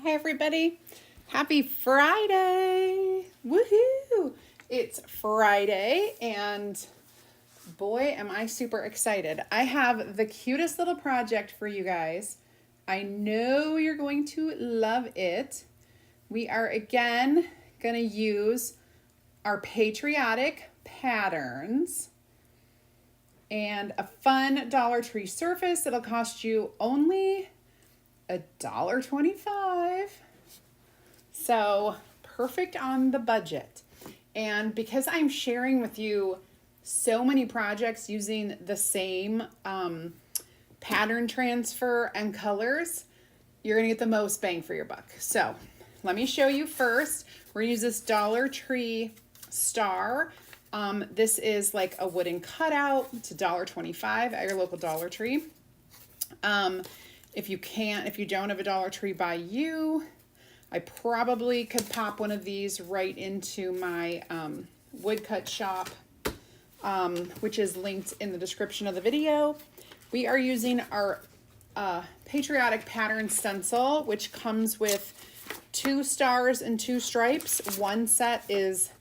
Hi everybody. Happy Friday. Woohoo. It's Friday and boy am I super excited. I have the cutest little project for you guys. I know you're going to love it. We are again going to use our Patriotic patterns and a fun Dollar Tree surface. It'll cost you only $1.25. So perfect on the budget. And because I'm sharing with you so many projects using the same pattern transfer and colors, you're gonna get the most bang for your buck. So let me show you first. We're gonna use this Dollar Tree star. This is like a wooden cutout. It's $1.25 at your local Dollar Tree. If you don't have a Dollar Tree by you, I probably could pop one of these right into my woodcut shop, which is linked in the description of the video. We are using our Patriotic pattern stencil, which comes with 2 stars and 2 stripes. One set is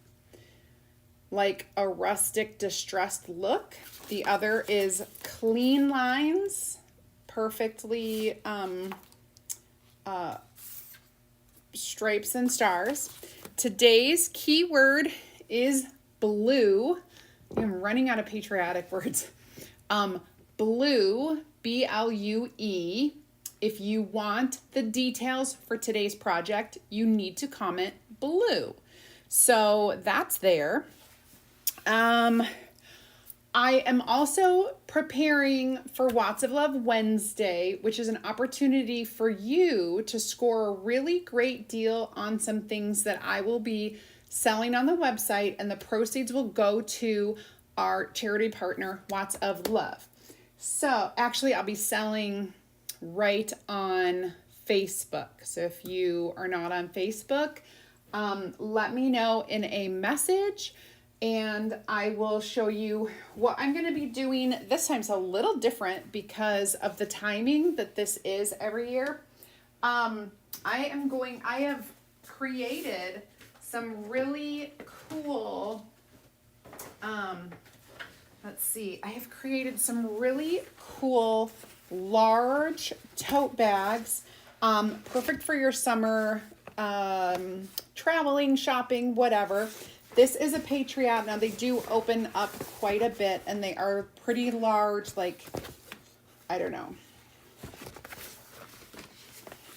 like a rustic distressed look. The other is clean lines, perfectly stripes and stars. Today's keyword is blue. I'm running out of patriotic words. Blue, B-L-U-E. If you want the details for today's project, you need to comment blue. So that's there. I am also preparing for Watts of Love Wednesday, which is an opportunity for you to score a really great deal on some things that I will be selling on the website, and the proceeds will go to our charity partner, Watts of Love. So actually, I'll be selling right on Facebook. So if you are not on Facebook, let me know in a message, and I will show you what I'm going to be doing this time. It's a little different because of the timing that this is every year. I have created some really cool, let's see, I have created some really cool large tote bags, perfect for your summer, traveling, shopping, whatever. This is a Patriot. Now they do open up quite a bit and they are pretty large, like, I don't know.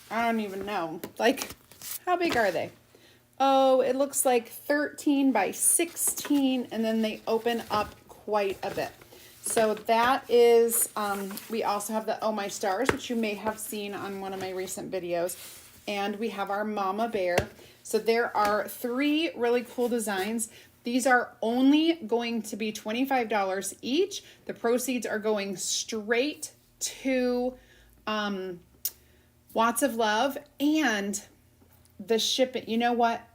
I don't even know. Like, how big are they? Oh, it looks like 13 by 16, and then they open up quite a bit. So that is, we also have the Oh My Stars, which you may have seen on one of my recent videos. And we have our Mama Bear. So there are 3 really cool designs. These are only going to be $25 each. The proceeds are going straight to Watts of Love, and the shipping, you know what?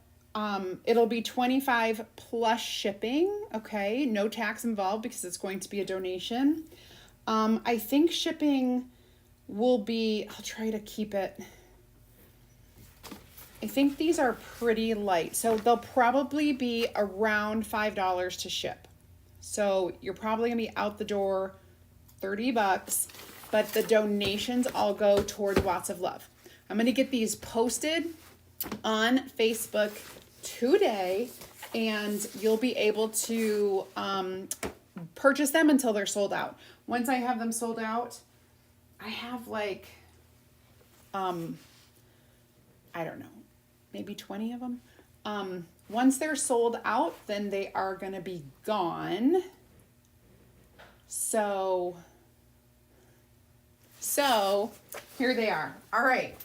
It'll be $25 plus shipping, okay? No tax involved because it's going to be a donation. I think shipping will be, I'll try to keep it, I think these are pretty light. So they'll probably be around $5 to ship. So you're probably gonna be out the door $30, but the donations all go towards Watts of Love. I'm gonna get these posted on Facebook today, and you'll be able to purchase them until they're sold out. Once I have them sold out, I have like, I don't know, maybe 20 of them. Once they're sold out, then they are going to be gone. So here they are. All right.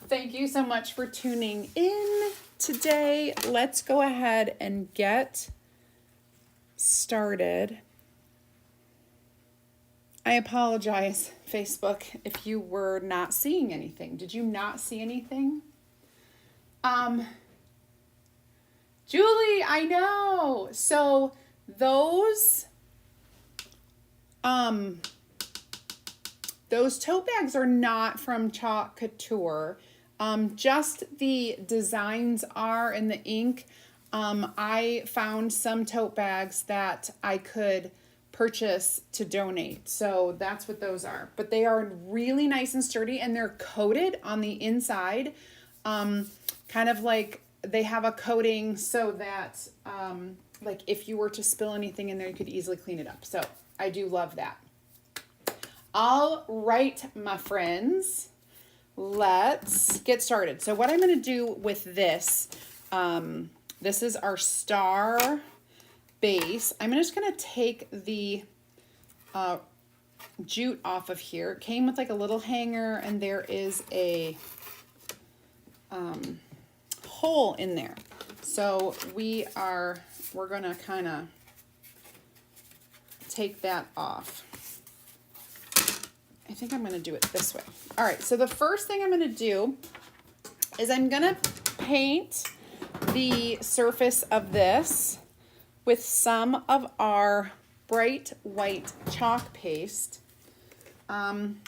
Thank you so much for tuning in today. Let's go ahead and get started. I apologize, Facebook, if you were not seeing anything. Did you not see anything? Julie, I know. So those tote bags are not from Chalk Couture. just the designs are in the ink. I found some tote bags that I could purchase to donate. So that's what those are. But they are really nice and sturdy, and they're coated on the inside. Kind of like they have a coating so that like if you were to spill anything in there, you could easily clean it up. So I do love that. All right, my friends, let's get started. So what I'm going to do with this, this is our star base. I'm just going to take the jute off of here. It came with like a little hanger, and there is a hole in there. So we're going to kind of take that off. I think I'm going to do it this way. All right, so the first thing I'm going to do is I'm going to paint the surface of this with some of our bright white chalk paste. And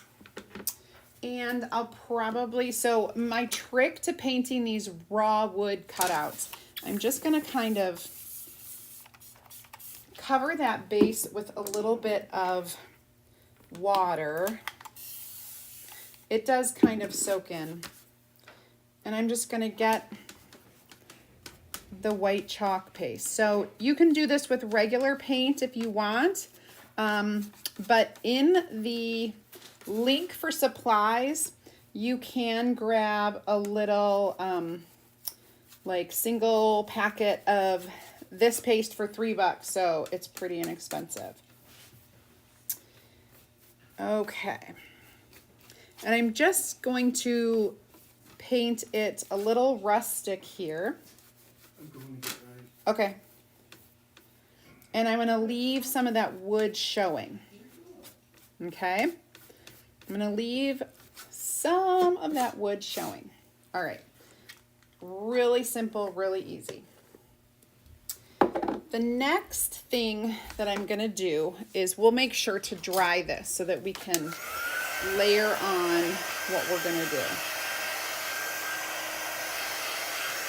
I'll probably, so my trick to painting these raw wood cutouts, I'm just going to kind of cover that base with a little bit of water. It does kind of soak in. And I'm just going to get the white chalk paste. So you can do this with regular paint if you want. But in the link for supplies, you can grab a little like single packet of this paste for $3, so it's pretty inexpensive. Okay, and I'm just going to paint it a little rustic here. Okay, and I'm going to leave some of that wood showing. Okay, I'm going to leave some of that wood showing. All right, really simple, really easy. The next thing that I'm going to do is we'll make sure to dry this so that we can layer on what we're going to do.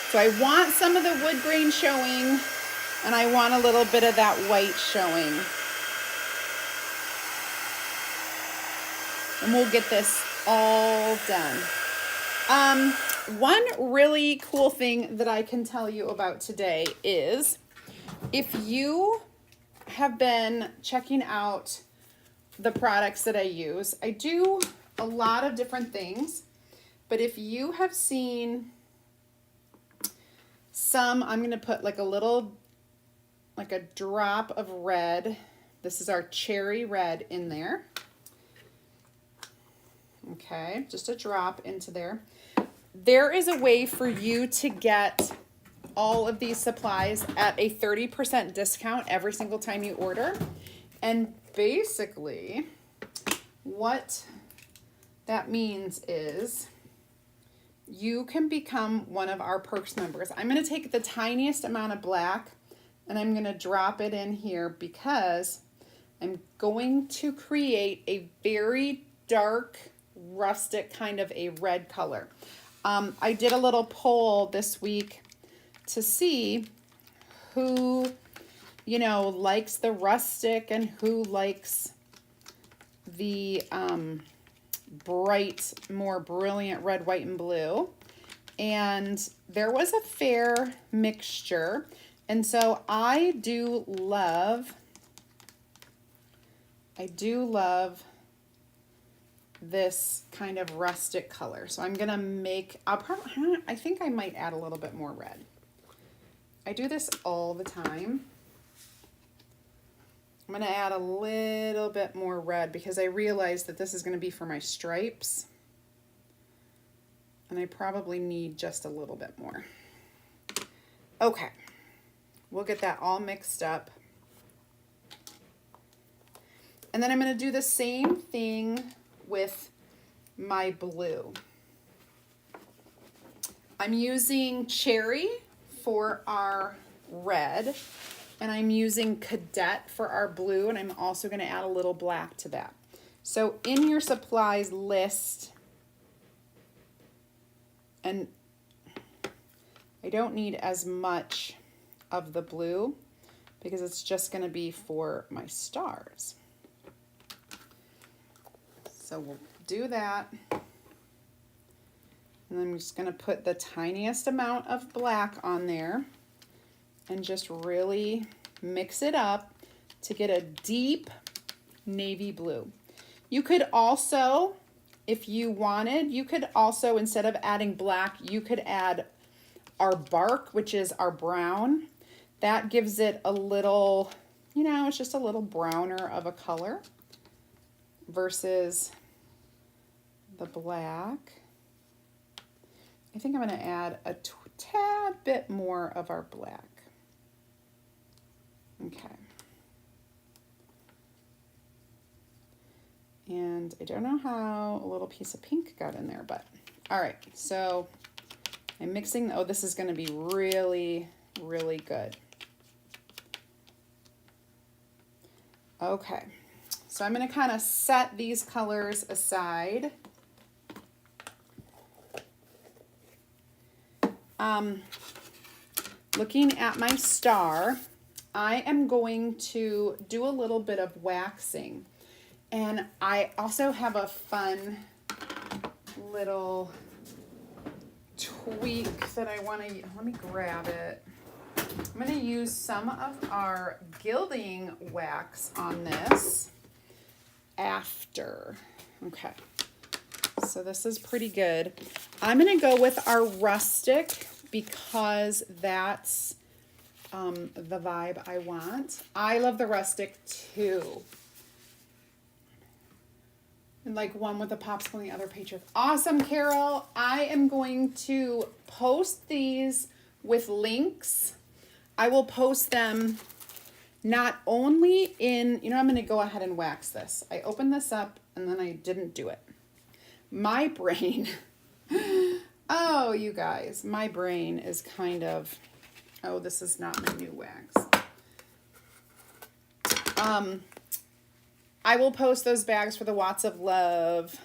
So I want some of the wood grain showing, and I want a little bit of that white showing. And we'll get this all done. One really cool thing that I can tell you about today is if you have been checking out the products that I use, I do a lot of different things, but if you have seen some, I'm going to put like a drop of red. This is our cherry red in there. Okay, just a drop into there. There is a way for you to get all of these supplies at a 30% discount every single time you order. And basically what that means is you can become one of our perks members. I'm going to take the tiniest amount of black and I'm going to drop it in here because I'm going to create a very dark, rustic kind of a red color. I did a little poll this week to see who, likes the rustic and who likes the bright, more brilliant red, white, and blue. And there was a fair mixture. And so I do love this kind of rustic color. So I'm gonna I think I might add a little bit more red. I do this all the time. I'm gonna add a little bit more red because I realize that this is gonna be for my stripes. And I probably need just a little bit more. Okay, we'll get that all mixed up. And then I'm gonna do the same thing with my blue. I'm using cherry for our red, and I'm using cadet for our blue, and I'm also going to add a little black to that. So in your supplies list, And I don't need as much of the blue because it's just going to be for my stars. So we'll do that. And I'm just going to put the tiniest amount of black on there and just really mix it up to get a deep navy blue. You could also, if you wanted, you could also, instead of adding black, you could add our bark, which is our brown. That gives it a little, you know, it's just a little browner of a color versus the black. I think I'm going to add a tad bit more of our black. Okay. And I don't know how a little piece of pink got in there, but all right. So I'm mixing. Oh, this is going to be really, really good. Okay. So I'm going to kind of set these colors aside. Looking at my star, I am going to do a little bit of waxing. And I also have a fun little tweak that I want to, let me grab it. I'm going to use some of our gilding wax on this after. Okay. So this is pretty good. I'm going to go with our rustic because that's the vibe I want. I love the rustic too. And like one with a popsicle and the other Patriotic. Awesome, Carol. I am going to post these with links. I will post them not only in, you know, I'm going to go ahead and wax this. I opened this up and then I didn't do it. My brain, oh, you guys, my brain is kind of, oh, this is not my new wax. I will post those bags for the Watts of Love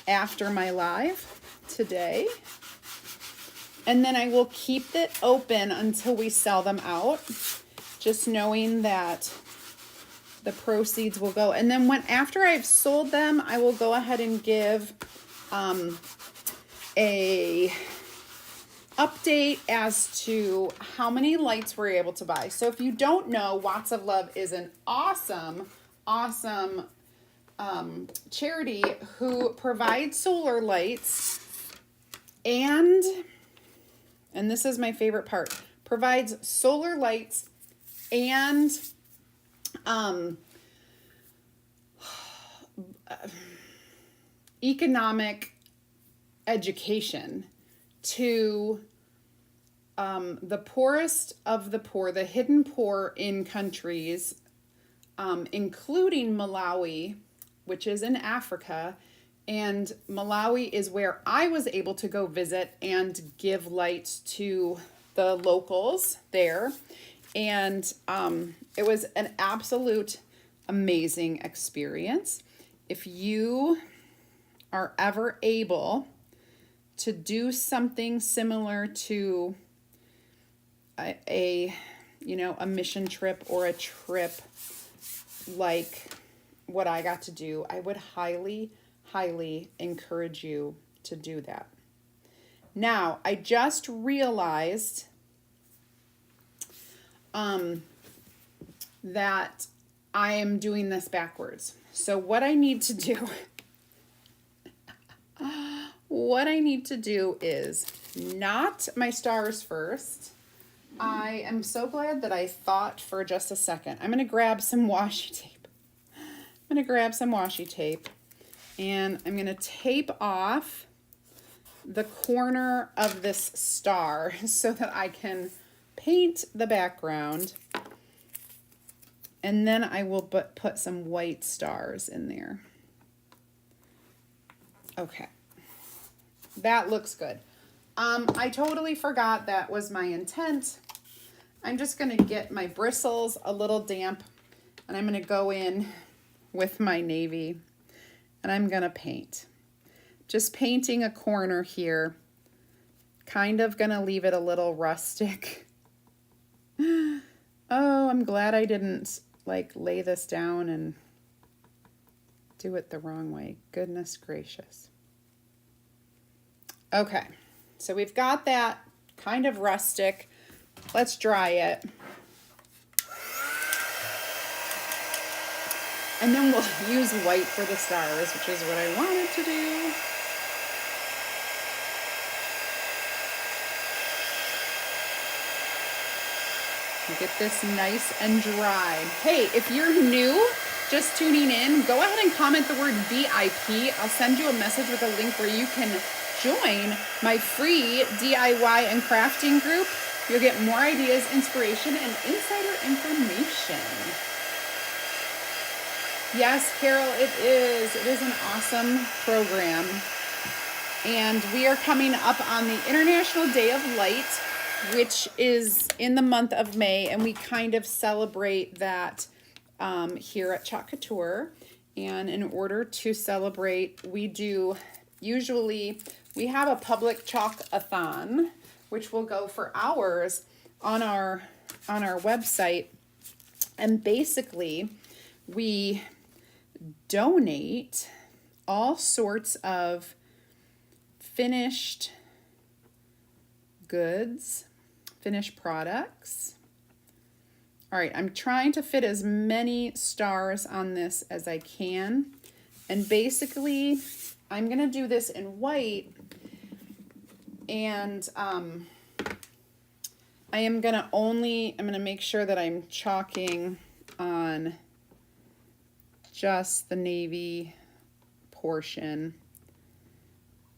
after my live today. And then I will keep it open until we sell them out, just knowing that the proceeds will go. And then after I've sold them, I will go ahead and give a update as to how many lights we're able to buy. So if you don't know, Watts of Love is an awesome charity who provides solar lights and this is my favorite part, provides solar lights and economic education to the poorest of the poor, the hidden poor in countries, including Malawi, which is in Africa. And Malawi is where I was able to go visit and give lights to the locals there. And it was an absolute amazing experience. If you are ever able to do something similar to a mission trip or a trip like what I got to do, I would highly encourage you to do that. Now, I just realized that I am doing this backwards. So what I need to do is knot my stars first. I am so glad that I thought for just a second. I'm going to grab some washi tape. And I'm going to tape off the corner of this star so that I can paint the background. And then I will put some white stars in there. Okay. That looks good. I totally forgot that was my intent. I'm just going to get my bristles a little damp and I'm going to go in with my navy and I'm going to paint. Just painting a corner here kind of gonna leave it a little rustic. Oh, I'm glad I didn't like lay this down and do it the wrong way. Goodness gracious. Okay, so we've got that kind of rustic. Let's dry it. And then we'll use white for the stars, which is what I wanted to do. Get this nice and dry. Hey, if you're new, just tuning in, go ahead and comment the word VIP. I'll send you a message with a link where you can join my free DIY and crafting group. You'll get more ideas, inspiration, and insider information. Yes, Carol, it is. It is an awesome program. And we are coming up on the International Day of Light, which is in the month of May, and we kind of celebrate that here at Chalk Couture. And in order to celebrate, we have a public chalk-a-thon, which will go for hours on our website. And basically, we donate all sorts of finished goods, finished products. All right, I'm trying to fit as many stars on this as I can. And basically, I'm gonna do this in white, and I'm gonna make sure that I'm chalking on just the navy portion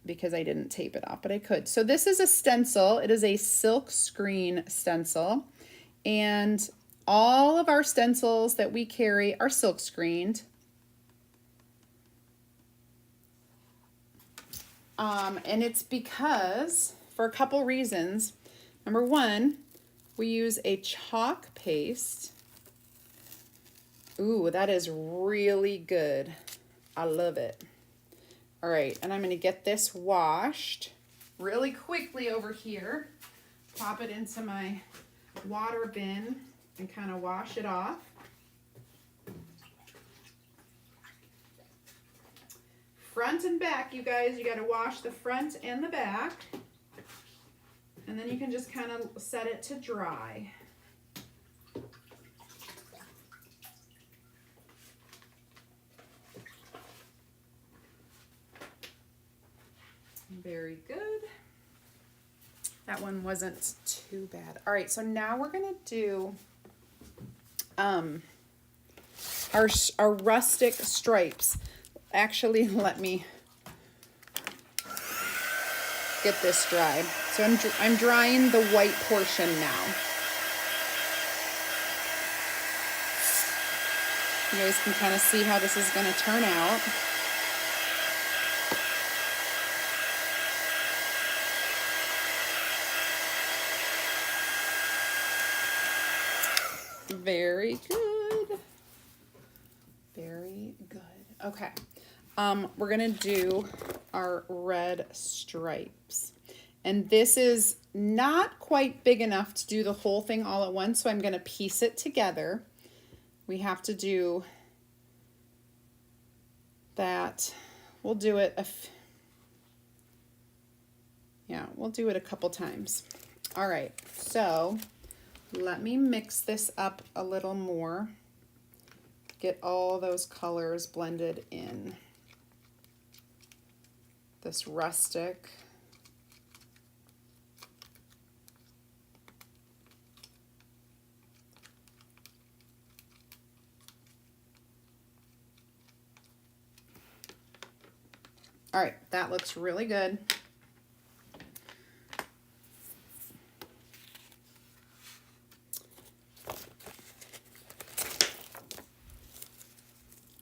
because I didn't tape it off, but I could. So this is a stencil. It is a silk screen stencil, and all of our stencils that we carry are silk screened. And it's because, for a couple reasons. Number one, we use a chalk paste. Ooh, that is really good. I love it. All right, and I'm gonna get this washed really quickly over here. Pop it into my water bin and kind of wash it off. Front and back, you guys, you gotta wash the front and the back. And then you can just kind of set it to dry. Very good. That one wasn't too bad. All right, so now we're gonna do our rustic stripes. Actually, let me get this dry. So I'm drying the white portion now. You guys can kind of see how this is going to turn out. Very good. Very good. Okay. We're going to do our red stripes. And this is not quite big enough to do the whole thing all at once, so I'm going to piece it together. We have to do that. We'll do it we'll do it a couple times. All right, so let me mix this up a little more. Get all those colors blended in. This rustic. All right, that looks really good.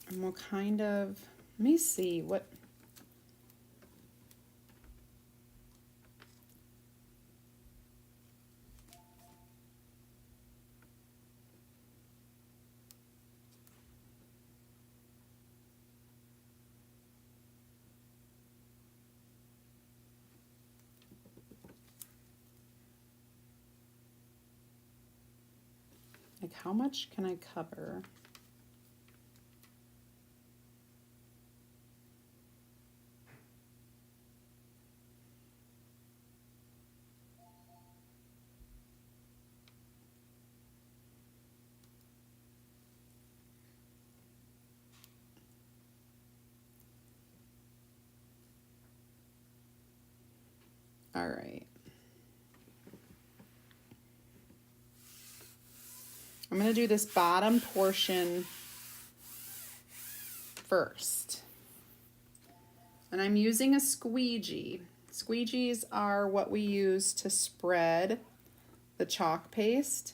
And we'll kind of, let me see what, Like, how much can I cover? All right. I'm going to do this bottom portion first. And I'm using a squeegee. Squeegees are what we use to spread the chalk paste.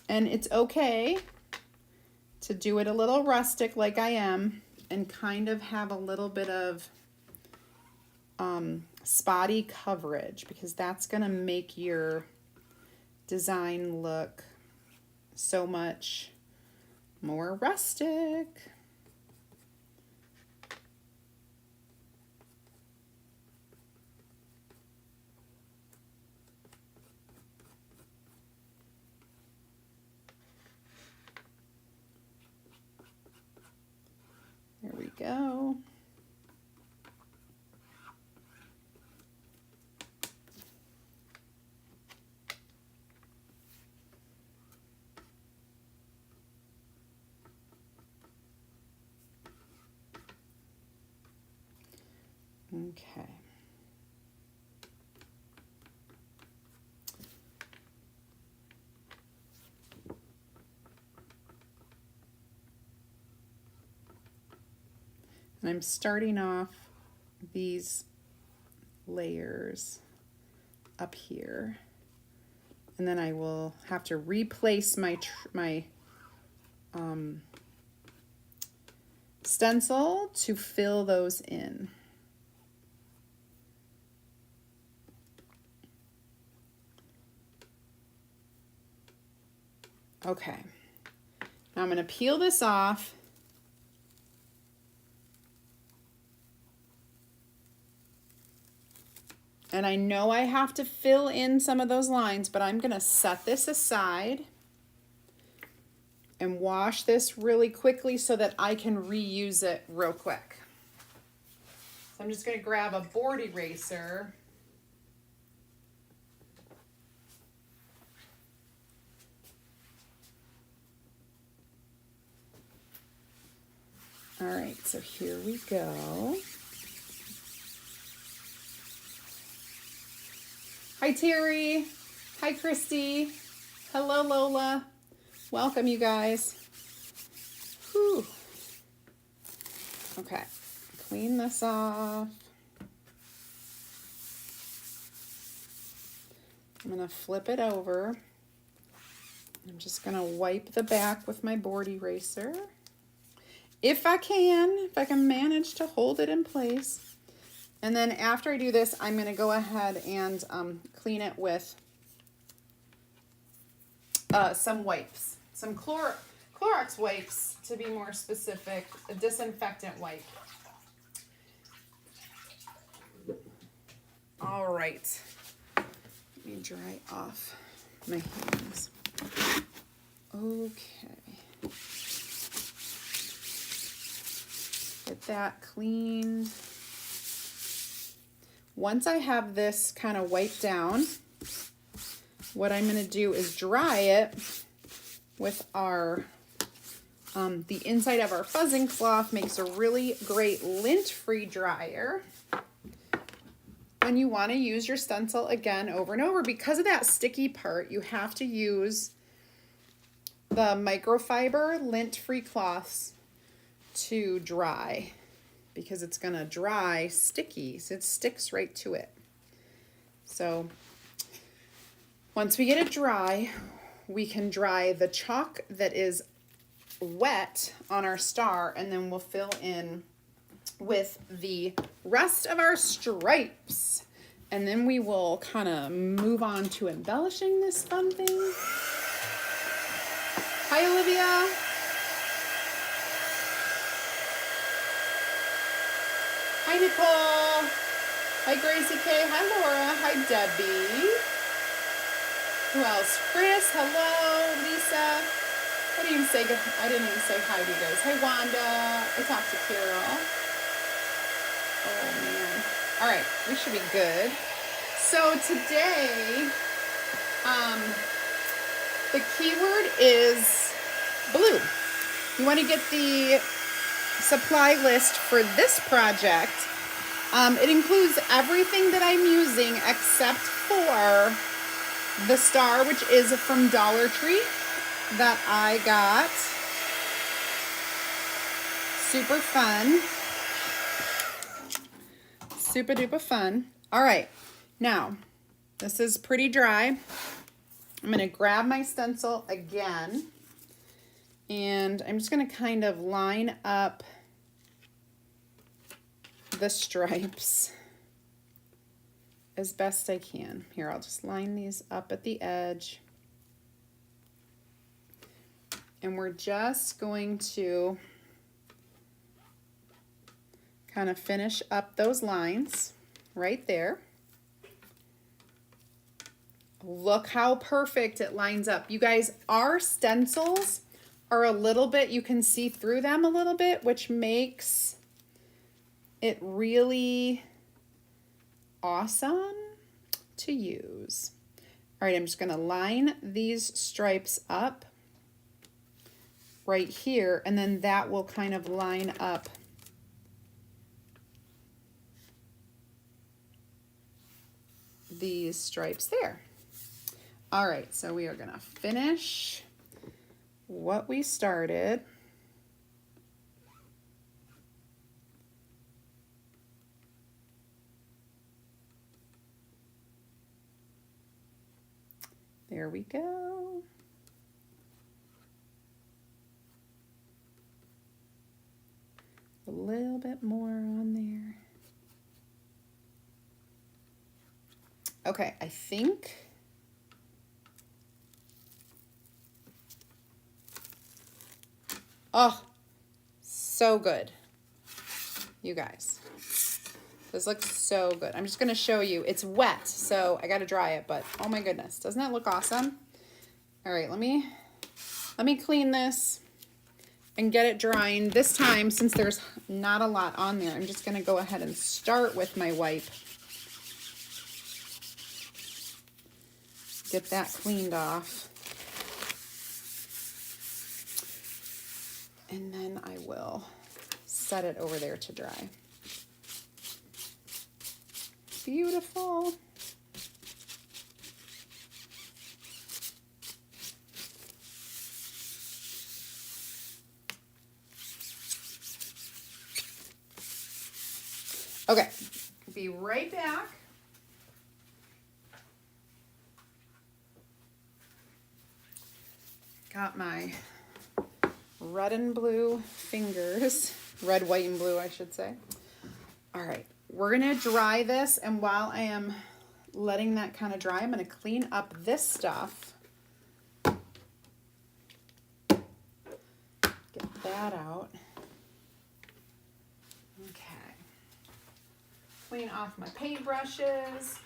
And it's okay to do it a little rustic like I am and kind of have a little bit of spotty coverage, because that's going to make your design look so much more rustic. There we go. Okay. And I'm starting off these layers up here. And then I will have to replace my stencil to fill those in. Okay, now I'm going to peel this off. And I know I have to fill in some of those lines, but I'm going to set this aside and wash this really quickly so that I can reuse it real quick. So I'm just going to grab a board eraser. All right, so here we go. Hi, Terry. Hi, Christy. Hello, Lola. Welcome, you guys. Whew. Okay, clean this off. I'm going to flip it over. I'm just going to wipe the back with my board eraser. If I can manage to hold it in place. And then after I do this, I'm going to go ahead and clean it with some wipes. Some Clorox wipes, to be more specific, a disinfectant wipe. All right. Let me dry off my hands. Okay. Get that cleaned. Once I have this kind of wiped down, what I'm going to do is dry it with our, the inside of our fuzzing cloth makes a really great lint-free dryer. And you want to use your stencil again over and over. Because of that sticky part, you have to use the microfiber lint-free cloths to dry, because it's going to dry sticky, so it sticks right to it. So once we get it dry, we can dry the chalk that is wet on our star, and then we'll fill in with the rest of our stripes. And then we will kind of move on to embellishing this fun thing. Hi, Olivia. Hi, Nicole. Hi, Gracie K. Hi, Laura. Hi, Debbie. Who else? Chris. Hello. Lisa. I didn't even say good. I didn't even say hi to you guys. Hi, Wanda. I talked to Carol. Oh, man. All right. We should be good. So today, the keyword is blue. You want to get the supply list for this project. It includes everything that I'm using except for the star, which is from Dollar Tree that I got. Super fun. Super duper fun. All right. Now, this is pretty dry. I'm going to grab my stencil again. And I'm just going to kind of line up the stripes as best I can. Here, I'll just line these up at the edge. And we're just going to kind of finish up those lines right there. Look how perfect it lines up. You guys, our stencils are a little bit, you can see through them a little bit, which makes it really awesome to use. All right, I'm just gonna line these stripes up right here, and then that will kind of line up these stripes there. All right, so we are gonna finish what we started. There we go. A little bit more on there. Okay, I think oh, so good. You guys. This looks so good. I'm just going to show you. It's wet, so I got to dry it, but oh my goodness. Doesn't that look awesome? All right, let me clean this and get it drying. This time, since there's not a lot on there, I'm just going to go ahead and start with my wipe. Get that cleaned off. And then I will set it over there to dry. Beautiful. Okay, be right back. Got my red and blue fingers, red, white, and blue, I should say. All right, we're gonna dry this, and while I am letting that kind of dry, I'm gonna clean up this stuff. Get that out. Okay. Clean off my paint brushes.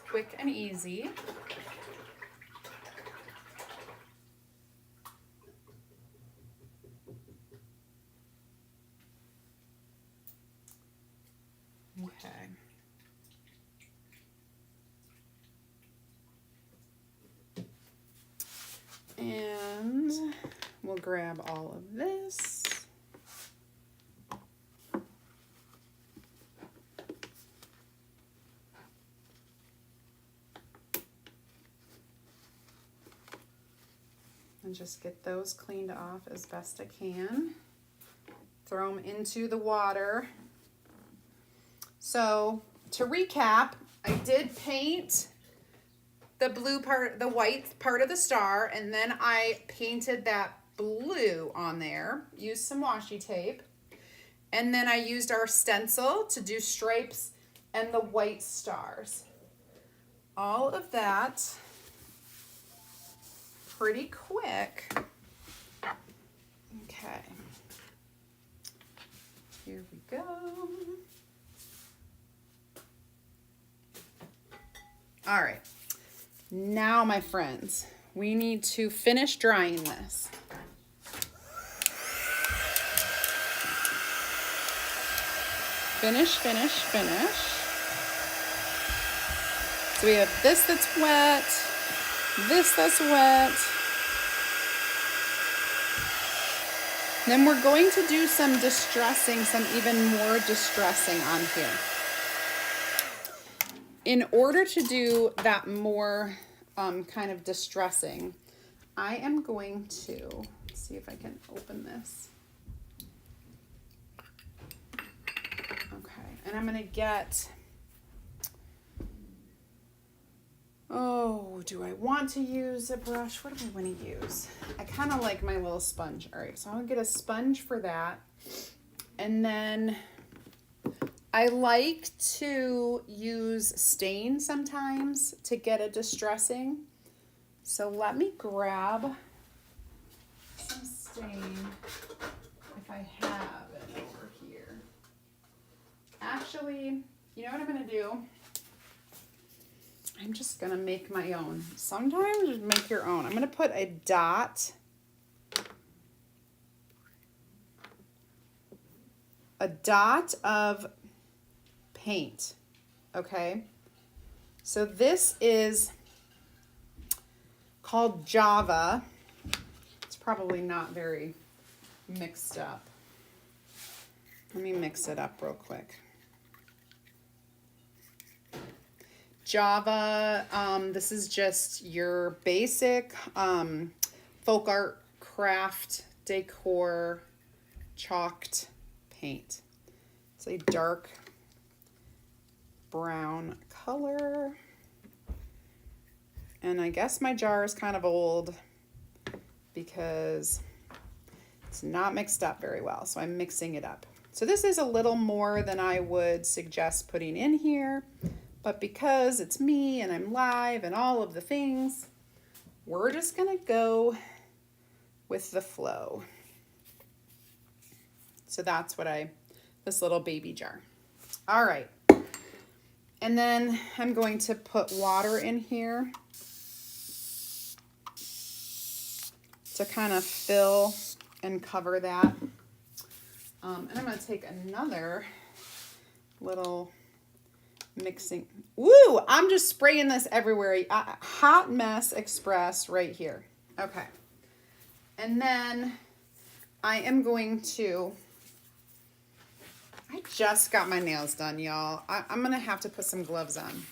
Quick and easy. Okay. And we'll grab all of this. And just get those cleaned off as best I can. Throw them into the water. So to recap, I did paint the blue part, the white part of the star, and then I painted that blue on there, used some washi tape, and then I used our stencil to do stripes and the white stars. All of that pretty quick. Okay. Here we go. All right. Now, my friends, we need to finish drying this. Finish, finish, finish. So we have this that's wet, this that's wet. Then we're going to do some distressing, some even more distressing on here. In order to do that more kind of distressing, I am going to see if I can open this. Okay, and I'm going to get, oh, do I want to use a brush? What do I want to use? I kind of like my little sponge. All right, so I'm going to get a sponge for that. And then I like to use stain sometimes to get a distressing. So let me grab some stain if I have it over here. Actually, you know what I'm going to do? I'm just going to make my own. Sometimes just make your own. I'm going to put a dot of paint. Okay? So this is called Java. It's probably not very mixed up. Let me mix it up real quick. Java, this is just your basic folk art, craft, decor, chalked paint. It's a dark brown color. And I guess my jar is kind of old because it's not mixed up very well. So I'm mixing it up. So this is a little more than I would suggest putting in here. But because it's me and I'm live and all of the things, we're just going to go with the flow. So that's what this little baby jar. All right. And then I'm going to put water in here to kind of fill and cover that. And I'm going to take another little mixing. Woo! I'm just spraying this everywhere. Hot mess express right here. Okay. And then I am going to, I just got my nails done, y'all. I'm going to have to put some gloves on.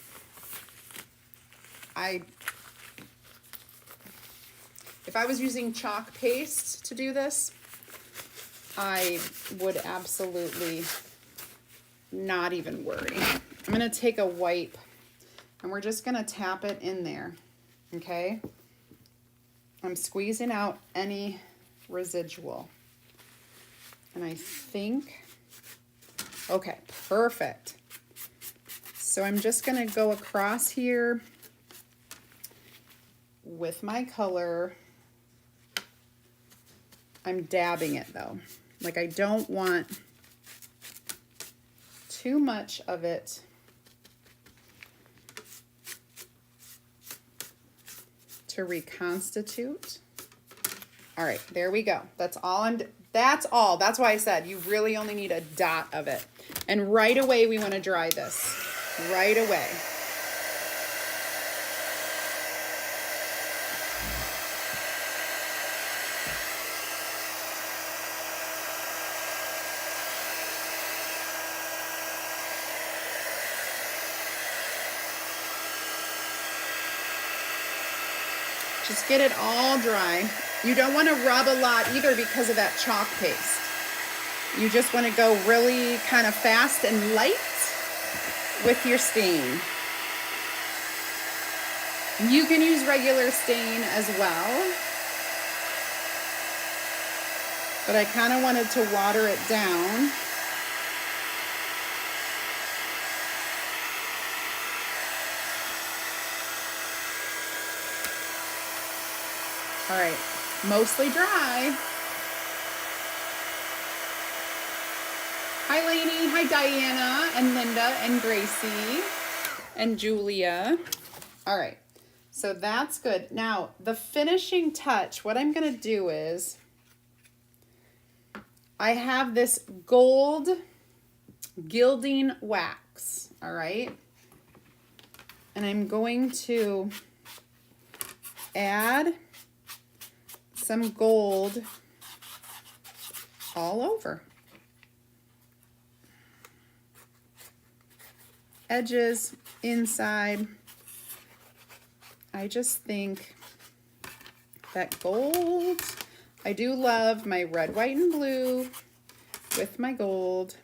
If I was using chalk paste to do this, I would absolutely not even worry. I'm going to take a wipe and we're just going to tap it in there, okay? I'm squeezing out any residual. And I think, okay, perfect. So I'm just going to go across here with my color. I'm dabbing it though. Like I don't want too much of it to reconstitute. All right, there we go. That's all. That's all. That's why I said you really only need a dot of it. And right away we want to dry this. Right away. Just get it all dry. You don't want to rub a lot either because of that chalk paste. You just want to go really kind of fast and light with your stain. You can use regular stain as well, but I kind of wanted to water it down. All right, mostly dry. Hi, Lainey. Hi, Diana and Linda and Gracie and Julia. All right, so that's good. Now, the finishing touch, what I'm going to do is I have this gold gilding wax, all right? And I'm going to add some gold all over. Edges, inside. I just think that gold, I do love my red, white, and blue with my gold.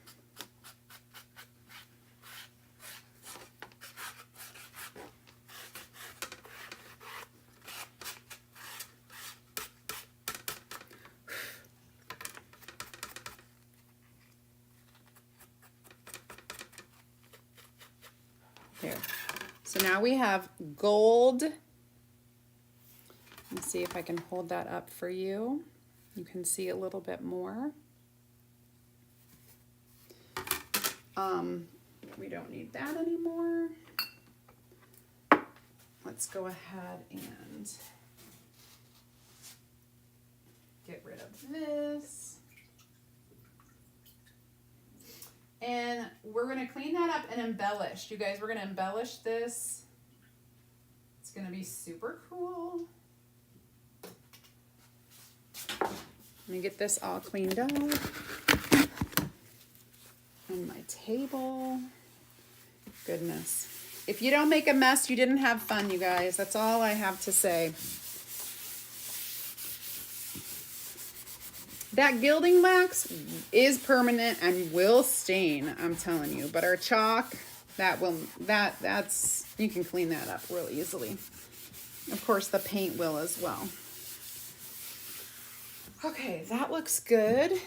There. So now we have gold. Let's see if I can hold that up for you. You can see a little bit more. We don't need that anymore. Let's go ahead and get rid of this. And we're going to clean that up and embellish. You guys, we're going to embellish this. It's going to be super cool. Let me get this all cleaned up. On my table. Goodness. If you don't make a mess, you didn't have fun, you guys. That's all I have to say. That gilding wax is permanent and will stain, I'm telling you. But our chalk, that's you can clean that up real easily. Of course, the paint will as well. Okay, that looks good.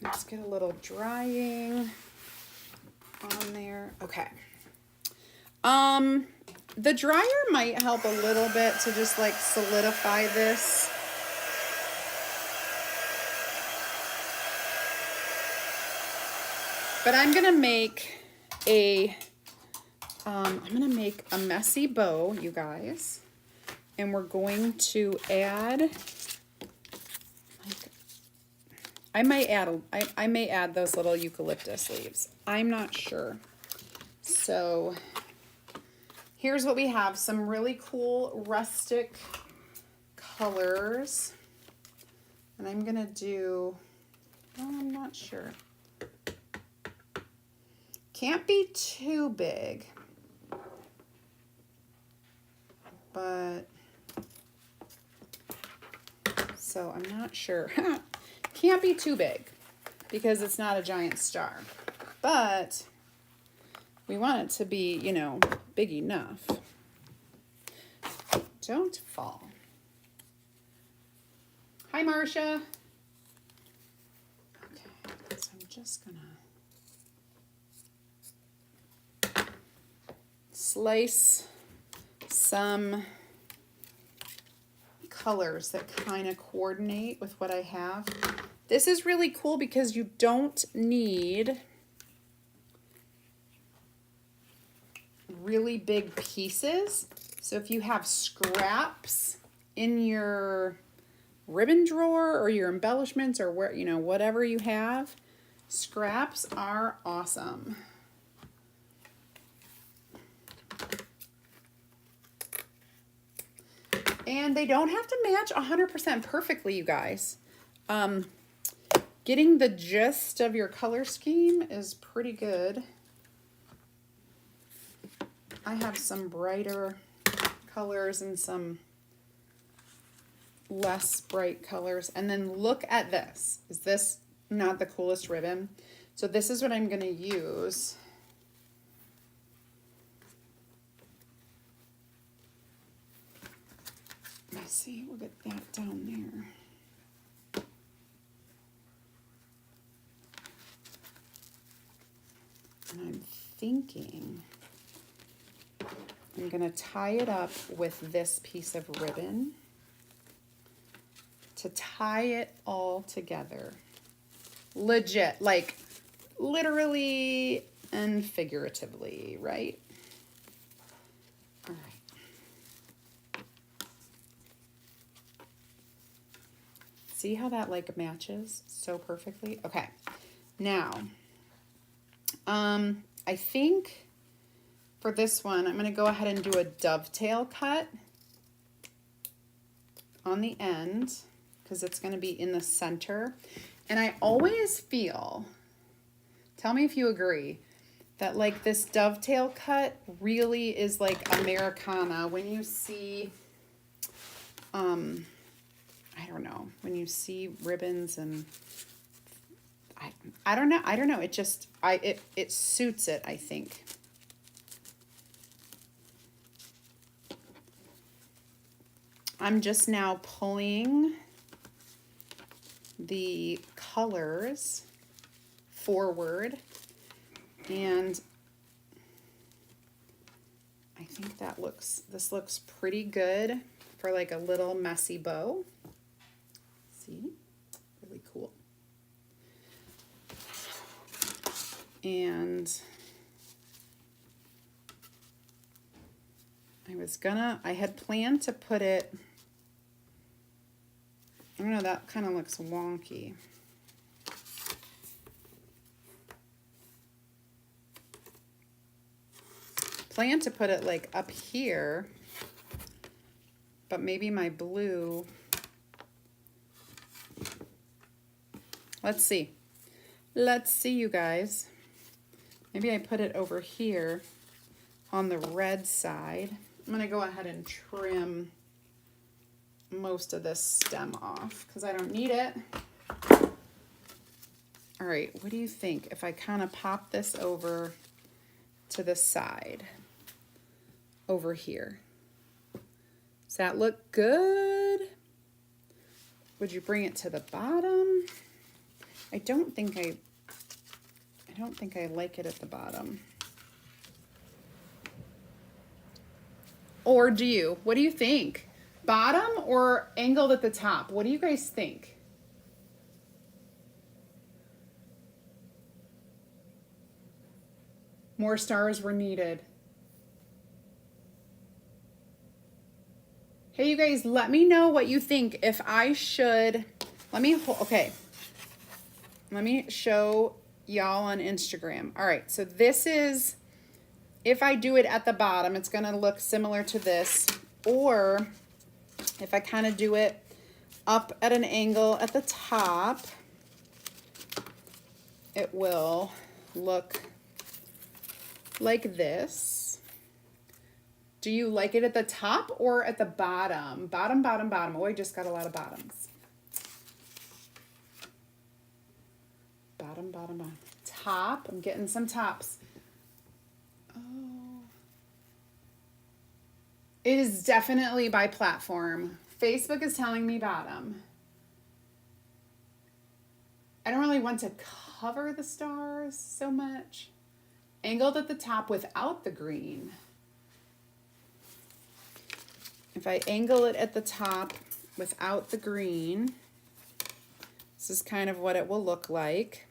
Let's get a little drying on there. Okay. The dryer might help a little bit to just like solidify this. But I'm gonna make a messy bow, you guys, and we're going to add. I may add those little eucalyptus leaves. I'm not sure. So here's what we have. Some really cool rustic colors. And I'm gonna do, oh, I'm not sure. Can't be too big. But, so I'm not sure. Can't be too big because it's not a giant star, but we want it to be, you know, big enough. Don't fall. Hi, Marcia. Okay, so I'm just gonna slice some colors that kind of coordinate with what I have. This is really cool because you don't need really big pieces. So if you have scraps in your ribbon drawer or your embellishments or where, you know, whatever you have, scraps are awesome. And they don't have to match 100% perfectly, you guys. Getting the gist of your color scheme is pretty good. I have some brighter colors and some less bright colors. And then look at this. Is this not the coolest ribbon? So this is what I'm going to use. Let's see, we'll get that down there. And I'm thinking I'm going to tie it up with this piece of ribbon. to tie it all together. Legit, like literally and figuratively, right? All right. See how that like matches so perfectly? Okay. Now, I think for this one, I'm going to go ahead and do a dovetail cut on the end because it's going to be in the center. And I always feel, tell me if you agree, that like this dovetail cut really is like Americana when you see, I don't know, when you see ribbons and I don't know. It just, it suits it, I think. I'm just now pulling the colors forward, and I think that this looks pretty good for like a little messy bow. See? Really cool. And I had planned to put it, I don't know, that kind of looks wonky. Plan to put it like up here, but maybe my blue, let's see, you guys. Maybe I put it over here on the red side. I'm gonna go ahead and trim most of this stem off because I don't need it. All right, what do you think if I kind of pop this over to the side over here? Does that look good? Would you bring it to the bottom? I don't think I like it at the bottom. Or do you? What do you think? Bottom or angled at the top? What do you guys think? More stars were needed. Hey, you guys, let me know what you think. If I should, okay. Let me show y'all on Instagram. All right, so this is, if I do it at the bottom, it's gonna look similar to this. Or if I kind of do it up at an angle at the top, it will look like this. Do you like it at the top or at the bottom? Bottom, bottom, bottom. Oh, I just got a lot of bottoms. Bottom, bottom, bottom. Top. I'm getting some tops. Oh. It is definitely by platform. Facebook is telling me bottom. I don't really want to cover the stars so much. Angled at the top without the green. If I angle it at the top without the green, this is kind of what it will look like.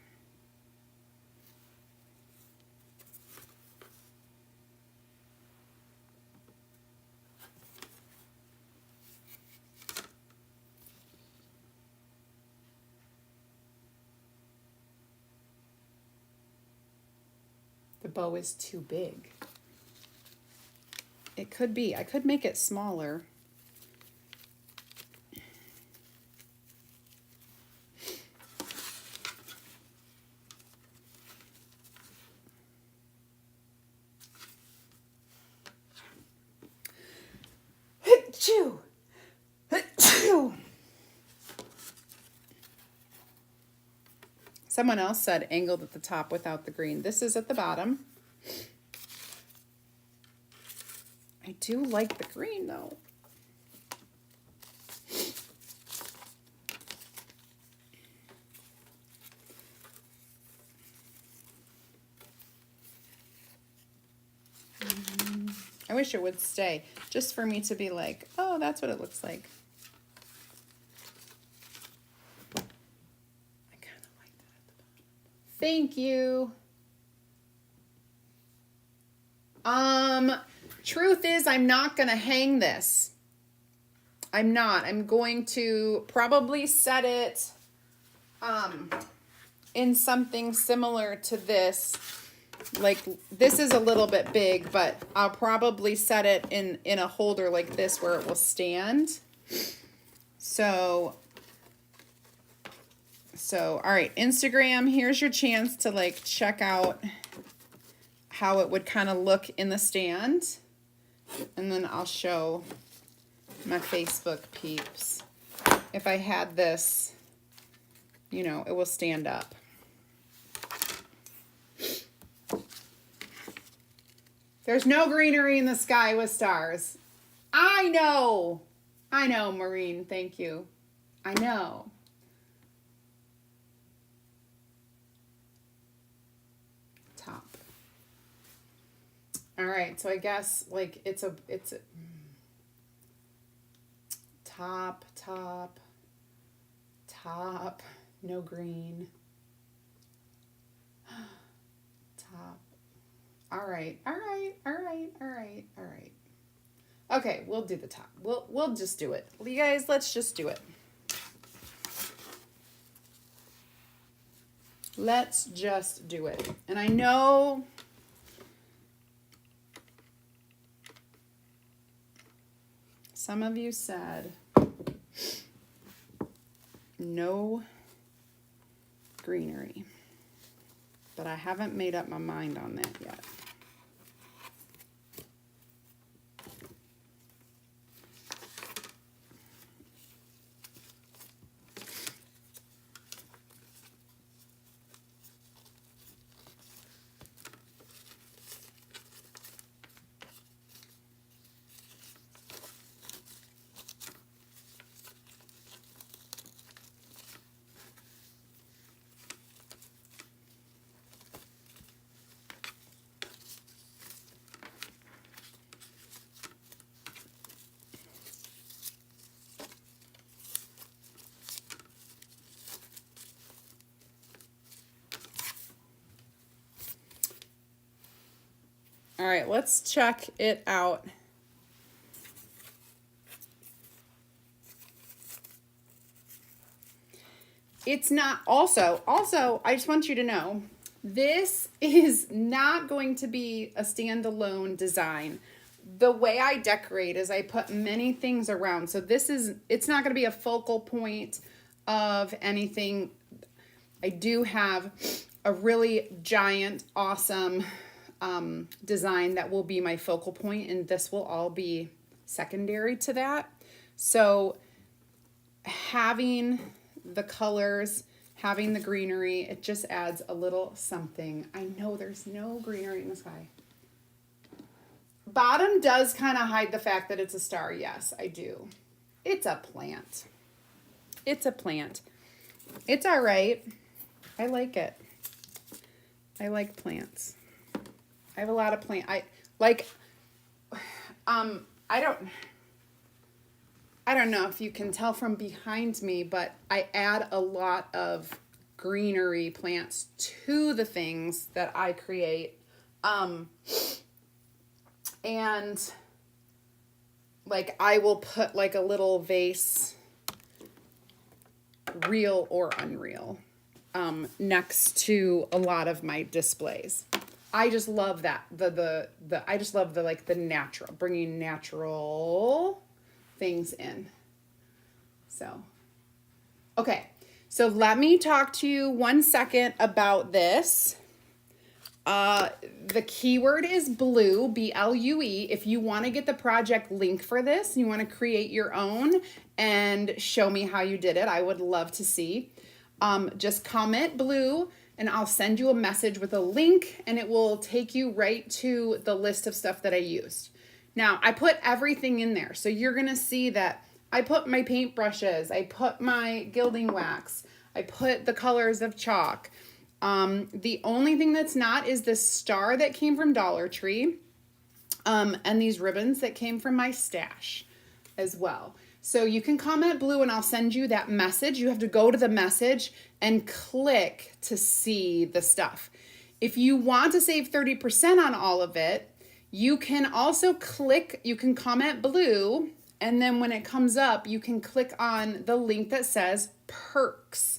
The bow is too big. It could be. I could make it smaller. Achoo! Achoo! Someone else said angled at the top without the green. This is at the bottom. I do like the green though. I wish it would stay, just for me to be like, oh, that's what it looks like. Thank you. Truth is, I'm not going to hang this. I'm not. I'm going to probably set it in something similar to this. Like, this is a little bit big, but I'll probably set it in a holder like this where it will stand. So, all right, Instagram, here's your chance to like check out how it would kind of look in the stand. And then I'll show my Facebook peeps. If I had this, you know, it will stand up. There's no greenery in the sky with stars. I know, Maureen, thank you. I know. Top. All right, so I guess like it's a top, no green. Top. All right. Okay, we'll do the top. We'll just do it. You guys, let's just do it. Let's just do it. And I know some of you said no greenery, but I haven't made up my mind on that yet. All right, let's check it out. It's not, also, I just want you to know, this is not going to be a standalone design. The way I decorate is I put many things around. So it's not going to be a focal point of anything. I do have a really giant, awesome design that will be my focal point, and this will all be secondary to that. So having the colors, having the greenery, it just adds a little something. I know there's no greenery in the sky. Bottom does kind of hide the fact that it's a star. Yes, I do. It's a plant. It's a plant. It's all right. I like it. I like plants. I have a lot of plants. I don't know if you can tell from behind me, but I add a lot of greenery plants to the things that I create. And like I will put like a little vase, real or unreal, next to a lot of my displays. I just love that. I just love the like the natural, bringing natural things in. So, okay. So let me talk to you 1 second about this. The keyword is blue, B-L-U-E. If you want to get the project link for this, you want to create your own and show me how you did it, I would love to see. Just comment blue and I'll send you a message with a link and it will take you right to the list of stuff that I used. Now, I put everything in there. So you're going to see that I put my paintbrushes, I put my gilding wax, I put the colors of chalk. The only thing that's not is this star that came from Dollar Tree, and these ribbons that came from my stash as well. So you can comment blue and I'll send you that message. You have to go to the message and click to see the stuff. If you want to save 30% on all of it, you can also click, you can comment blue, and then when it comes up, you can click on the link that says perks.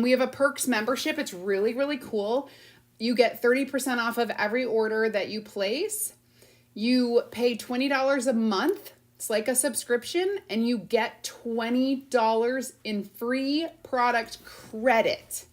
We have a perks membership. It's really, really cool. You get 30% off of every order that you place. You pay $20 a month. It's like a subscription, and you get $20 in free product credit.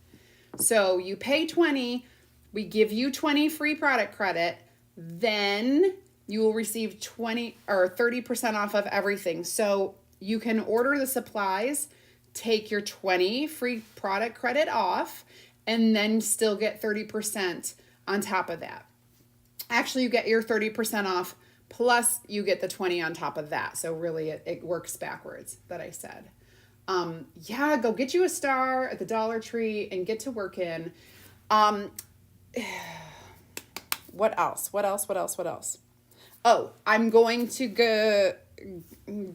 So you pay $20, we give you $20 free product credit, then you will receive 20 or 30% off of everything. So you can order the supplies, take your 20 free product credit off, and then still get 30% on top of that. Actually, you get your 30% off plus you get the 20 on top of that. So really it works backwards that I said. Yeah, go get you a star at the Dollar Tree and get to work in. What else? Oh, I'm going to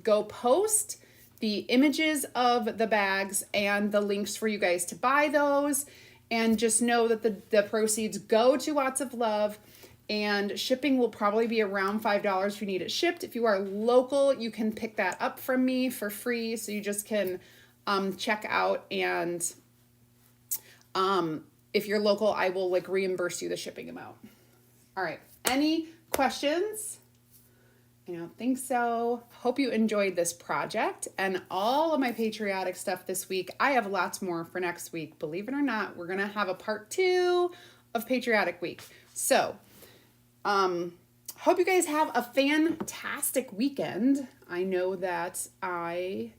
go post the images of the bags and the links for you guys to buy those. And just know that the proceeds go to Lots of Love. And shipping will probably be around $5 if you need it shipped. If you are local, you can pick that up from me for free. So you just can check out, and if you're local, I will like reimburse you the shipping amount. All right. Any questions? I don't think so. Hope you enjoyed this project and all of my patriotic stuff this week. I have lots more for next week. Believe it or not, we're going to have a part 2 of Patriotic Week. So, hope you guys have a fantastic weekend. I know that I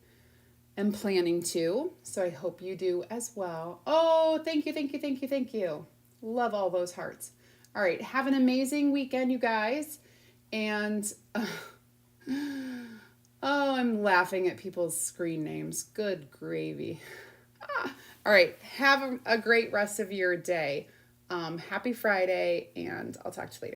am planning to, so I hope you do as well. Oh, thank you. Love all those hearts. All right, have an amazing weekend, you guys. And, oh, I'm laughing at people's screen names. Good gravy. All right, have a great rest of your day. Happy Friday, and I'll talk to you later.